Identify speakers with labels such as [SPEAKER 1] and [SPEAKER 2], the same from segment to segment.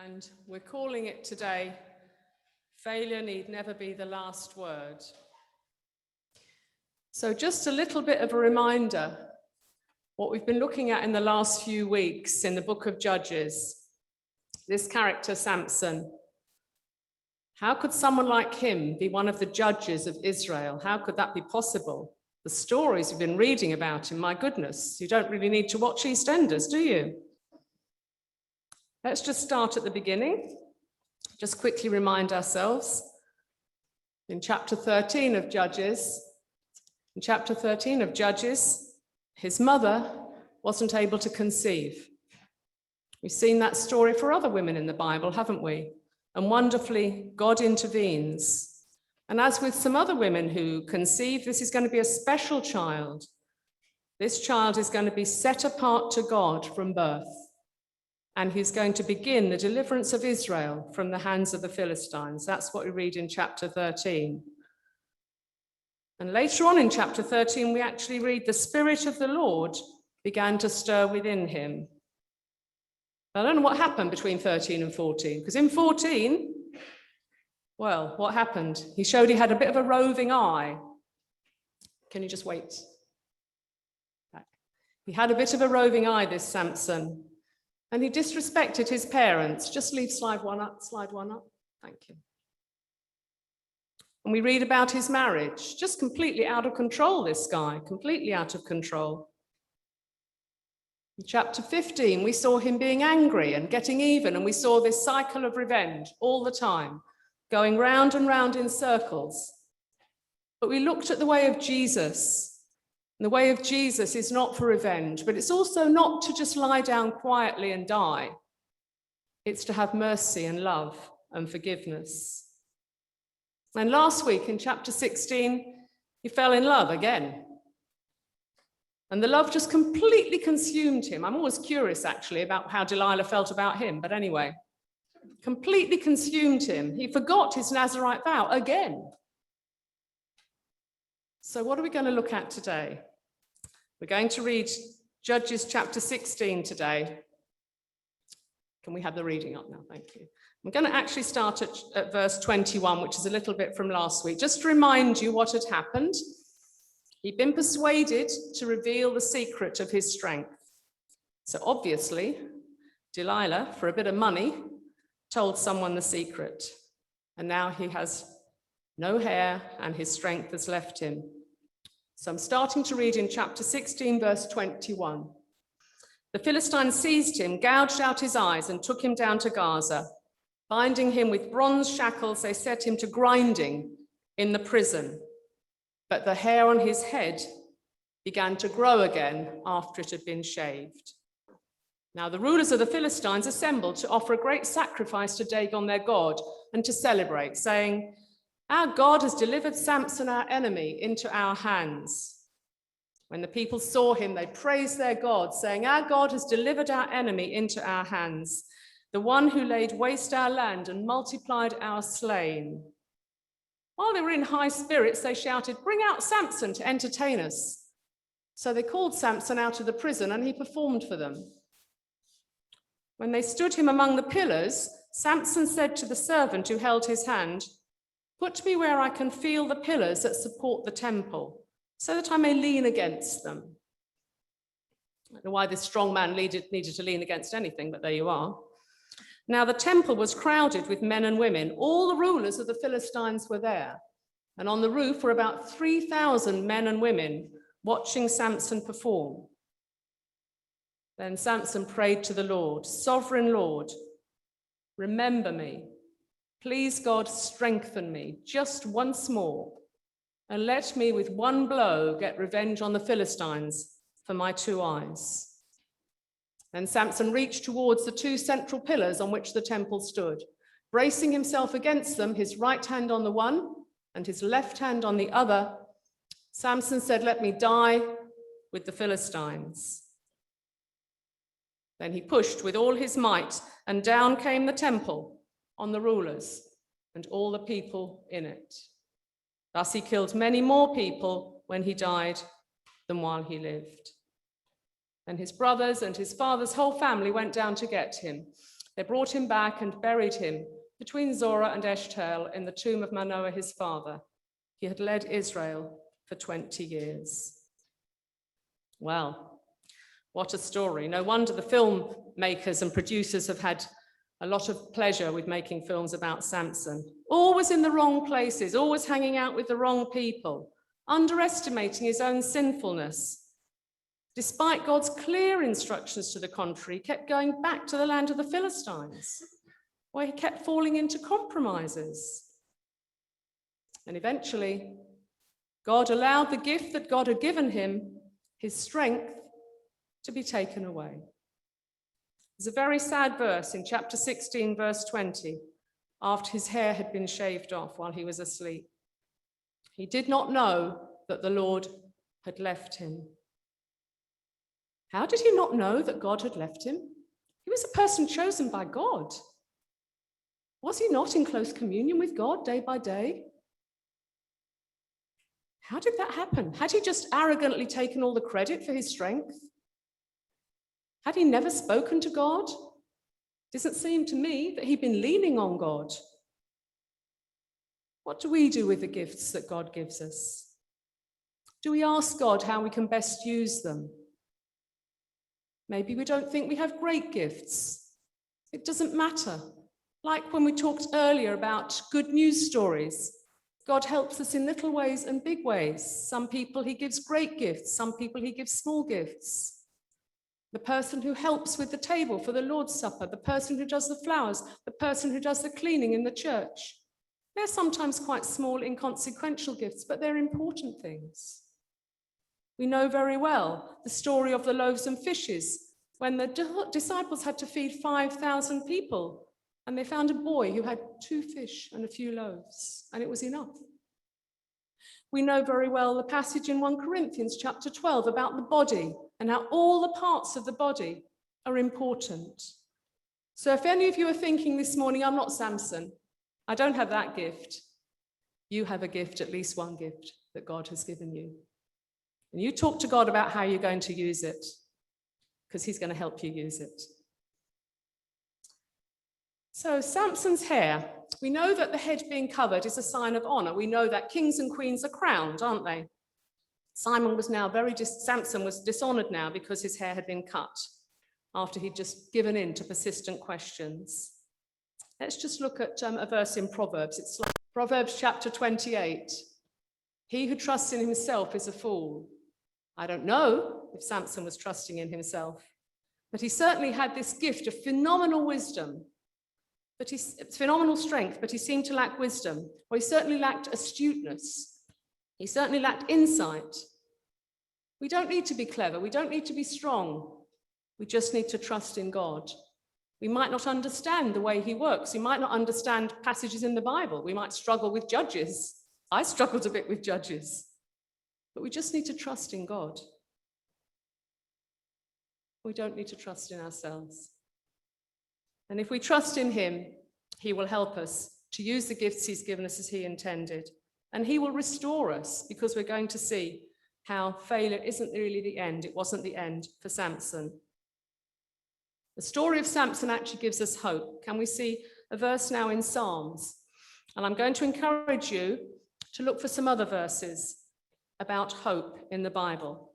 [SPEAKER 1] And we're calling it today, Failure Need Never Be the Last Word. So just a little bit of a reminder, what we've been looking at in the last few weeks in the book of Judges, this character Samson. How could someone like him be one of the judges of Israel? How could that be possible? The stories we've been reading about him, my goodness, you don't really need to watch EastEnders, do you? Let's just start at the beginning. Just quickly remind ourselves. In chapter 13 of Judges, his mother wasn't able to conceive. We've seen that story for other women in the Bible, haven't we? And wonderfully, God intervenes. And as with some other women who conceive, this is going to be a special child. This child is going to be set apart to God from birth. And he's going to begin the deliverance of Israel from the hands of the Philistines. That's what we read in chapter 13. And later on in chapter 13, we actually read the Spirit of the Lord began to stir within him. I don't know what happened between 13 and 14, because in 14, well, what happened? He showed he had a bit of a roving eye. Can you just wait? He had a bit of a roving eye, this Samson, and he disrespected his parents. Just leave slide one up. Thank you. And we read about his marriage, just completely out of control, this guy, completely out of control. In chapter 15, we saw him being angry and getting even, and we saw this cycle of revenge all the time, going round and round in circles. But we looked at the way of Jesus. And the way of Jesus is not for revenge, but it's also not to just lie down quietly and die. It's to have mercy and love and forgiveness. And last week in chapter 16, he fell in love again. And the love just completely consumed him. I'm always curious, actually, about how Delilah felt about him. But anyway, completely consumed him. He forgot his Nazirite vow again. So what are we going to look at today? We're going to read Judges chapter 16 today. Can we have the reading up now? Thank you. I'm going to actually start at verse 21, which is a little bit from last week, just to remind you what had happened. He'd been persuaded to reveal the secret of his strength. So obviously, Delilah, for a bit of money, told someone the secret. And now he has no hair and his strength has left him. So I'm starting to read in chapter 16, verse 21. The Philistines seized him, gouged out his eyes, and took him down to Gaza. Binding him with bronze shackles, they set him to grinding in the prison. But the hair on his head began to grow again after it had been shaved. Now the rulers of the Philistines assembled to offer a great sacrifice to Dagon their god and to celebrate, saying, "Our God has delivered Samson, our enemy, into our hands." When the people saw him, they praised their God, saying, "Our God has delivered our enemy into our hands, the one who laid waste our land and multiplied our slain." While they were in high spirits, they shouted, "Bring out Samson to entertain us." So they called Samson out of the prison, and he performed for them. When they stood him among the pillars, Samson said to the servant who held his hand, "Put me where I can feel the pillars that support the temple, so that I may lean against them." I don't know why this strong man needed to lean against anything, but there you are. Now the temple was crowded with men and women. All the rulers of the Philistines were there. And on the roof were about 3,000 men and women watching Samson perform. Then Samson prayed to the Lord, "Sovereign Lord, remember me. Please, God, strengthen me just once more, and let me with one blow get revenge on the Philistines for my 2 eyes." Then Samson reached towards the 2 central pillars on which the temple stood. Bracing himself against them, his right hand on the one and his left hand on the other, Samson said, "Let me die with the Philistines." Then he pushed with all his might, and down came the temple on the rulers and all the people in it. Thus he killed many more people when he died than while he lived. And his brothers and his father's whole family went down to get him. They brought him back and buried him between Zorah and Eshtaol in the tomb of Manoah his father. He had led Israel for 20 years. Well, what a story. No wonder the filmmakers and producers have had a lot of pleasure with making films about Samson. Always in the wrong places, always hanging out with the wrong people, underestimating his own sinfulness. Despite God's clear instructions to the contrary, he kept going back to the land of the Philistines, where he kept falling into compromises. And eventually, God allowed the gift that God had given him, his strength, to be taken away. There's a very sad verse in chapter 16, verse 20, after his hair had been shaved off while he was asleep. He did not know that the Lord had left him. How did he not know that God had left him? He was a person chosen by God. Was he not in close communion with God day by day? How did that happen? Had he just arrogantly taken all the credit for his strength? Had he never spoken to God? It doesn't seem to me that he'd been leaning on God. What do we do with the gifts that God gives us? Do we ask God how we can best use them? Maybe we don't think we have great gifts. It doesn't matter. Like when we talked earlier about good news stories, God helps us in little ways and big ways. Some people he gives great gifts, some people he gives small gifts. The person who helps with the table for the Lord's Supper, the person who does the flowers, the person who does the cleaning in the church. They're sometimes quite small, inconsequential gifts, but they're important things. We know very well the story of the loaves and fishes, when the disciples had to feed 5,000 people, and they found a boy who had 2 fish and a few loaves, and it was enough. We know very well the passage in 1 Corinthians chapter 12 about the body and how all the parts of the body are important. So if any of you are thinking this morning, I'm not Samson, I don't have that gift, you have a gift, at least one gift that God has given you. And you talk to God about how you're going to use it, because he's going to help you use it. So Samson's hair, we know that the head being covered is a sign of honor. We know that kings and queens are crowned, aren't they? Samson was dishonored now because his hair had been cut after he'd just given in to persistent questions. Let's just look at a verse in Proverbs. It's like Proverbs chapter 28. He who trusts in himself is a fool. I don't know if Samson was trusting in himself, but he certainly had this gift of phenomenal wisdom, phenomenal strength, but he seemed to lack wisdom, or he certainly lacked astuteness. He certainly lacked insight. We don't need to be clever. We don't need to be strong. We just need to trust in God. We might not understand the way he works. We might not understand passages in the Bible. We might struggle with Judges. I struggled a bit with Judges. But we just need to trust in God. We don't need to trust in ourselves. And if we trust in him, he will help us to use the gifts he's given us as he intended. And he will restore us, because we're going to see how failure isn't really the end. It wasn't the end for Samson. The story of Samson actually gives us hope. Can we see a verse now in Psalms? And I'm going to encourage you to look for some other verses about hope in the Bible.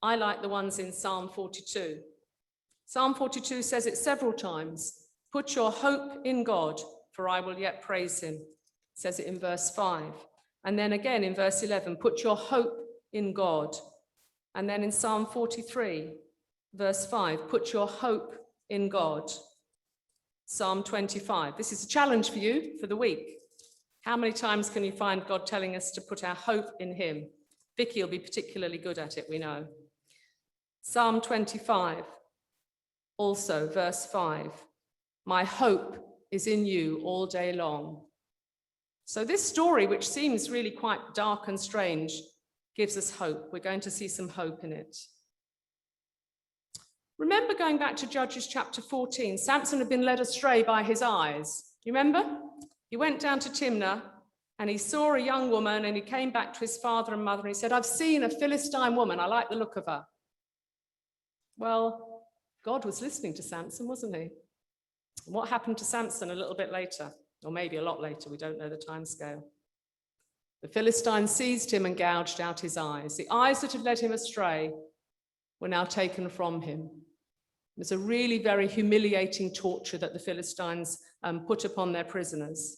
[SPEAKER 1] I like the ones in Psalm 42. Psalm 42 says it several times. Put your hope in God, for I will yet praise him. It says it in verse 5. And then again in verse 11, put your hope in God. And then in Psalm 43, verse 5, put your hope in God. Psalm 25. This is a challenge for you for the week. How many times can you find God telling us to put our hope in him? Vicky will be particularly good at it, we know. Psalm 25, also verse 5. My hope is in you all day long. So this story, which seems really quite dark and strange, gives us hope. We're going to see some hope in it. Remember, going back to Judges chapter 14, Samson had been led astray by his eyes. You remember? He went down to Timnah and he saw a young woman, and he came back to his father and mother and he said, I've seen a Philistine woman. I like the look of her. Well, God was listening to Samson, wasn't he? What happened to Samson a little bit later, or maybe a lot later, we don't know the time scale. The Philistines seized him and gouged out his eyes. The eyes that had led him astray were now taken from him. It was a really very humiliating torture that the Philistines put upon their prisoners.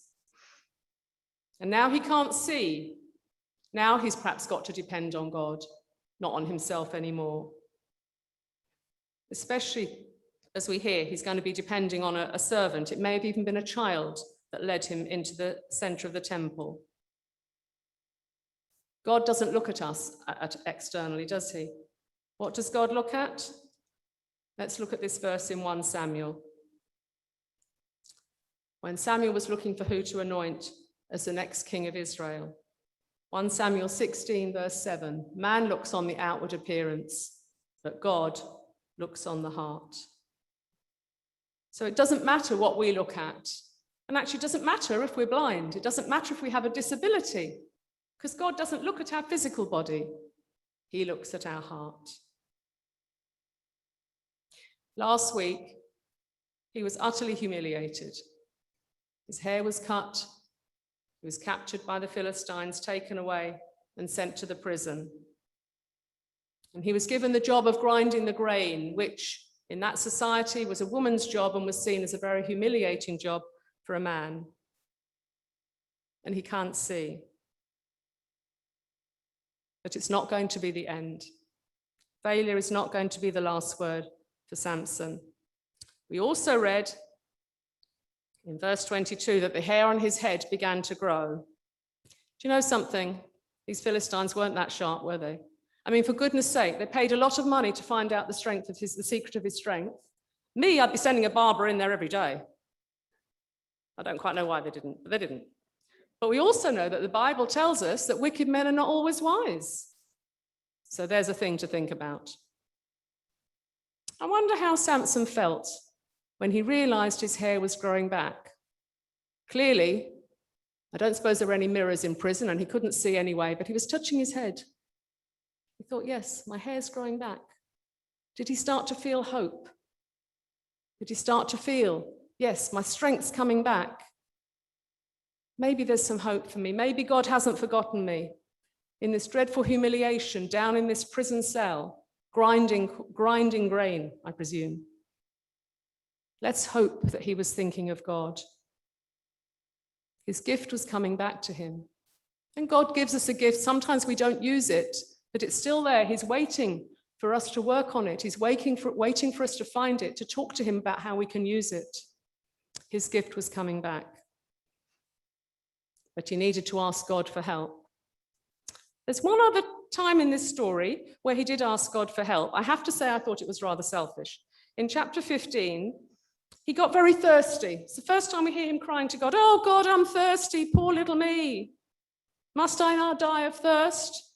[SPEAKER 1] And now he can't see. Now he's perhaps got to depend on God, not on himself anymore. Especially as we hear, he's going to be depending on a servant. It may have even been a child that led him into the center of the temple. God doesn't look at us externally, does he? What does God look at? Let's look at this verse in 1 Samuel. When Samuel was looking for who to anoint as the next king of Israel. 1 Samuel 16, verse 7. Man looks on the outward appearance, but God looks on the heart. So it doesn't matter what we look at. And actually, it doesn't matter if we're blind. It doesn't matter if we have a disability. Because God doesn't look at our physical body, he looks at our heart. Last week, he was utterly humiliated. His hair was cut, he was captured by the Philistines, taken away and sent to the prison. And he was given the job of grinding the grain, which in that society was a woman's job and was seen as a very humiliating job for a man. And he can't see. But it's not going to be the end. Failure is not going to be the last word for Samson. We also read in verse 22 that the hair on his head began to grow. Do you know something? These Philistines weren't that sharp, were they? I mean, for goodness sake, they paid a lot of money to find out the secret of his strength. Me, I'd be sending a barber in there every day. I don't quite know why they didn't, but they didn't. But we also know that the Bible tells us that wicked men are not always wise. So there's a thing to think about. I wonder how Samson felt when he realized his hair was growing back. Clearly, I don't suppose there were any mirrors in prison and he couldn't see anyway, but he was touching his head. He thought, yes, my hair's growing back. Did he start to feel hope? Did he start to feel, yes, my strength's coming back? Maybe there's some hope for me. Maybe God hasn't forgotten me in this dreadful humiliation down in this prison cell, grinding grain, I presume. Let's hope that he was thinking of God. His gift was coming back to him. And God gives us a gift. Sometimes we don't use it, but it's still there. He's waiting for us to work on it. He's waiting for us to find it, to talk to him about how we can use it. His gift was coming back. But he needed to ask God for help. There's one other time in this story where he did ask God for help. I have to say I thought it was rather selfish. In chapter 15, he got very thirsty. It's the first time we hear him crying to God, "Oh God, I'm thirsty, poor little me. Must I not die of thirst?"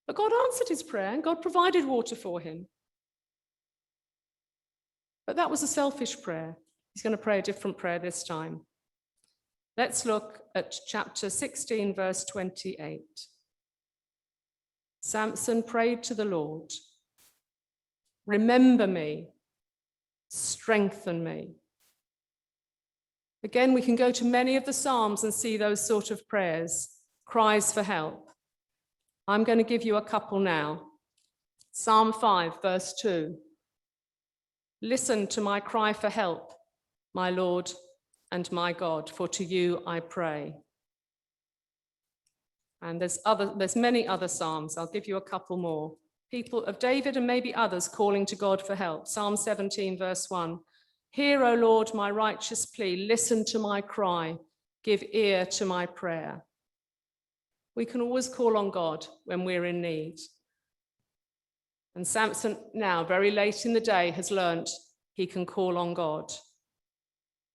[SPEAKER 1] But God answered his prayer and God provided water for him. But that was a selfish prayer. He's going to pray a different prayer this time. Let's look at chapter 16, verse 28. Samson prayed to the Lord, "Remember me, strengthen me." Again, we can go to many of the Psalms and see those sort of prayers, cries for help. I'm going to give you a couple now. Psalm 5, verse 2. "Listen to my cry for help, my Lord and my God, for to you I pray." And there's many other Psalms. I'll give you a couple more. People of David and maybe others calling to God for help. Psalm 17, verse 1. "Hear, O Lord, my righteous plea. Listen to my cry. Give ear to my prayer." We can always call on God when we're in need. And Samson now, very late in the day, has learnt he can call on God.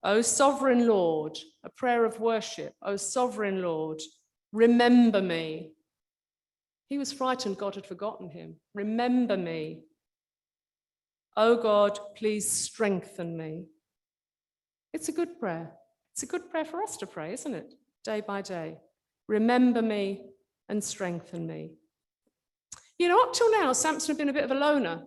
[SPEAKER 1] "O sovereign Lord," a prayer of worship. "O sovereign Lord, remember me." He was frightened God had forgotten him. "Remember me. O God, please strengthen me." It's a good prayer. It's a good prayer for us to pray, isn't it? Day by day. Remember me and strengthen me. You know, up till now, Samson had been a bit of a loner.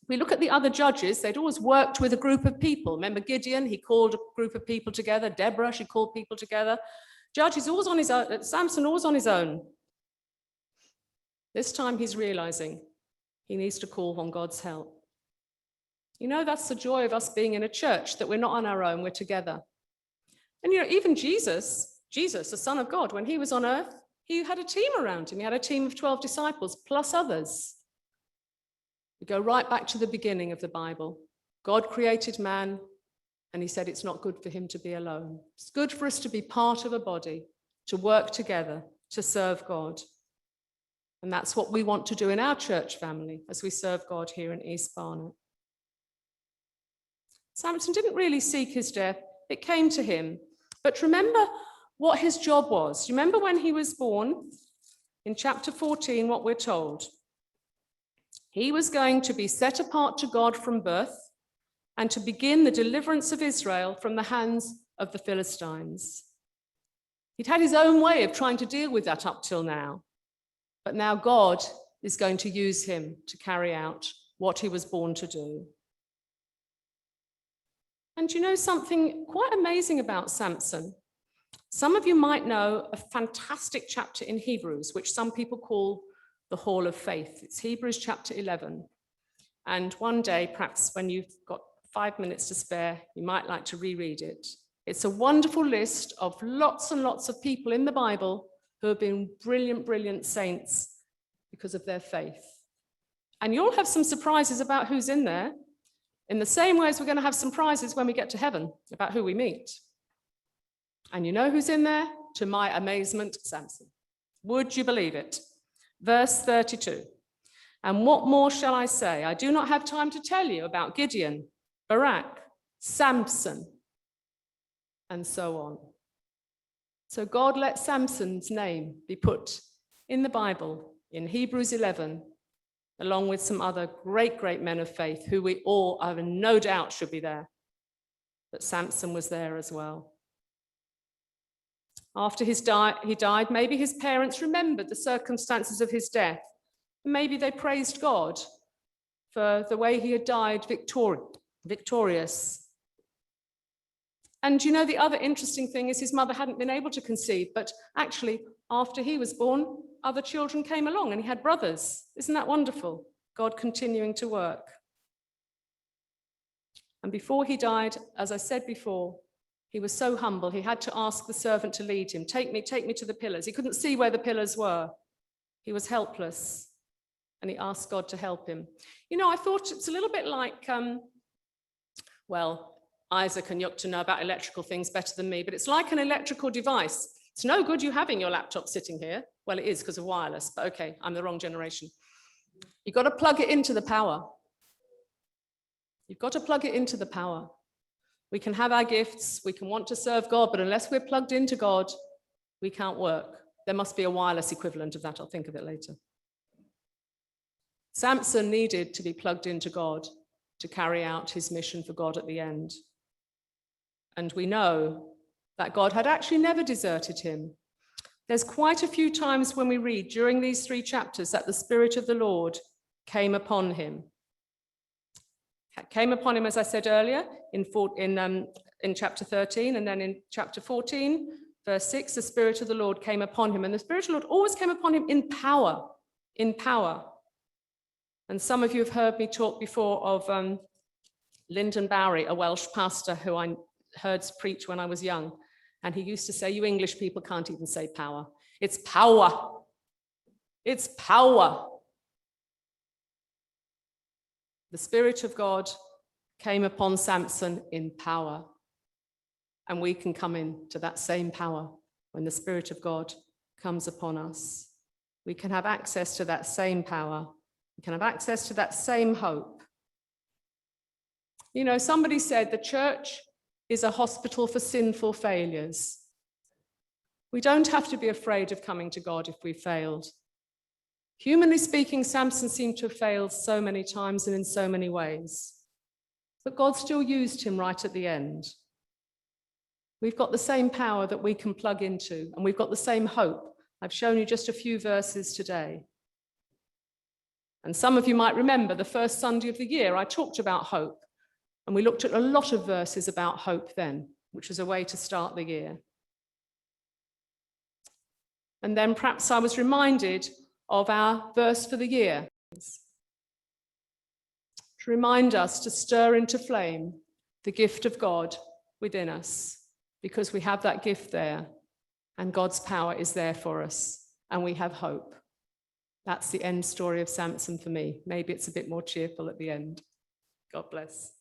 [SPEAKER 1] We look at the other judges, they'd always worked with a group of people. Remember Gideon, he called a group of people together. Deborah, she called people together. Judge is always on his own. Samson always on his own. This time he's realizing he needs to call on God's help. You know, that's the joy of us being in a church, that we're not on our own, we're together. And you know, even Jesus, the Son of God, when he was on earth, he had a team around him. He had a team of 12 disciples plus others. We go right back to the beginning of the Bible. God created man, and he said it's not good for him to be alone. It's good for us to be part of a body, to work together, to serve God. And that's what we want to do in our church family as we serve God here in East Barnet. Samson didn't really seek his death. It came to him. But remember what his job was. You remember when he was born? In chapter 14, what we're told. He was going to be set apart to God from birth and to begin the deliverance of Israel from the hands of the Philistines. He'd had his own way of trying to deal with that up till now. But now God is going to use him to carry out what he was born to do. And you know something quite amazing about Samson? Some of you might know a fantastic chapter in Hebrews, which some people call the Hall of Faith. It's Hebrews chapter 11. And one day, perhaps when you've got 5 minutes to spare, you might like to reread it. It's a wonderful list of lots and lots of people in the Bible who have been brilliant, brilliant saints because of their faith. And you'll have some surprises about who's in there, in the same way as we're going to have some prizes when we get to heaven about who we meet. And you know who's in there? To my amazement, Samson. Would you believe it? Verse 32. And what more shall I say? I do not have time to tell you about Gideon, Barak, Samson, and so on. So God let Samson's name be put in the Bible in Hebrews 11, along with some other great, great men of faith who we all have no doubt should be there. But Samson was there as well. After he died, maybe his parents remembered the circumstances of his death. Maybe they praised God for the way he had died victorious. And you know, the other interesting thing is his mother hadn't been able to conceive, but actually, after he was born, other children came along and he had brothers. Isn't that wonderful? God continuing to work. And before he died, as I said before, he was so humble, he had to ask the servant to lead him. Take me to the pillars. He couldn't see where the pillars were. He was helpless, and he asked God to help him. You know, I thought it's a little bit like, Isaac and Yukta know about electrical things better than me, but it's like an electrical device. It's no good you having your laptop sitting here. Well, it is because of wireless, but okay, I'm the wrong generation. You've got to plug it into the power. You've got to plug it into the power. We can have our gifts, we can want to serve God, but unless we're plugged into God, we can't work. There must be a wireless equivalent of that. I'll think of it later. Samson needed to be plugged into God to carry out his mission for God at the end. And we know that God had actually never deserted him. There's quite a few times when we read during these 3 chapters that the Spirit of the Lord came upon him. Came upon him, as I said earlier, in chapter 13, and then in chapter 14, verse 6, the Spirit of the Lord came upon him. And the Spirit of the Lord always came upon him in power, in power. And some of you have heard me talk before of Lyndon Bowery, a Welsh pastor who I heard preach when I was young. And he used to say, you English people can't even say power. It's power. It's power. The Spirit of God came upon Samson in power. And we can come into that same power when the Spirit of God comes upon us. We can have access to that same power. We can have access to that same hope. You know, somebody said the church is a hospital for sinful failures. We don't have to be afraid of coming to God if we failed. Humanly speaking, Samson seemed to have failed so many times and in so many ways. But God still used him right at the end. We've got the same power that we can plug into, and we've got the same hope. I've shown you just a few verses today. And some of you might remember the first Sunday of the year, I talked about hope. And we looked at a lot of verses about hope then, which was a way to start the year. And then perhaps I was reminded of our verse for the year, to remind us to stir into flame the gift of God within us, because we have that gift there, and God's power is there for us, and we have hope. That's the end story of Samson for me. Maybe it's a bit more cheerful at the end. God bless.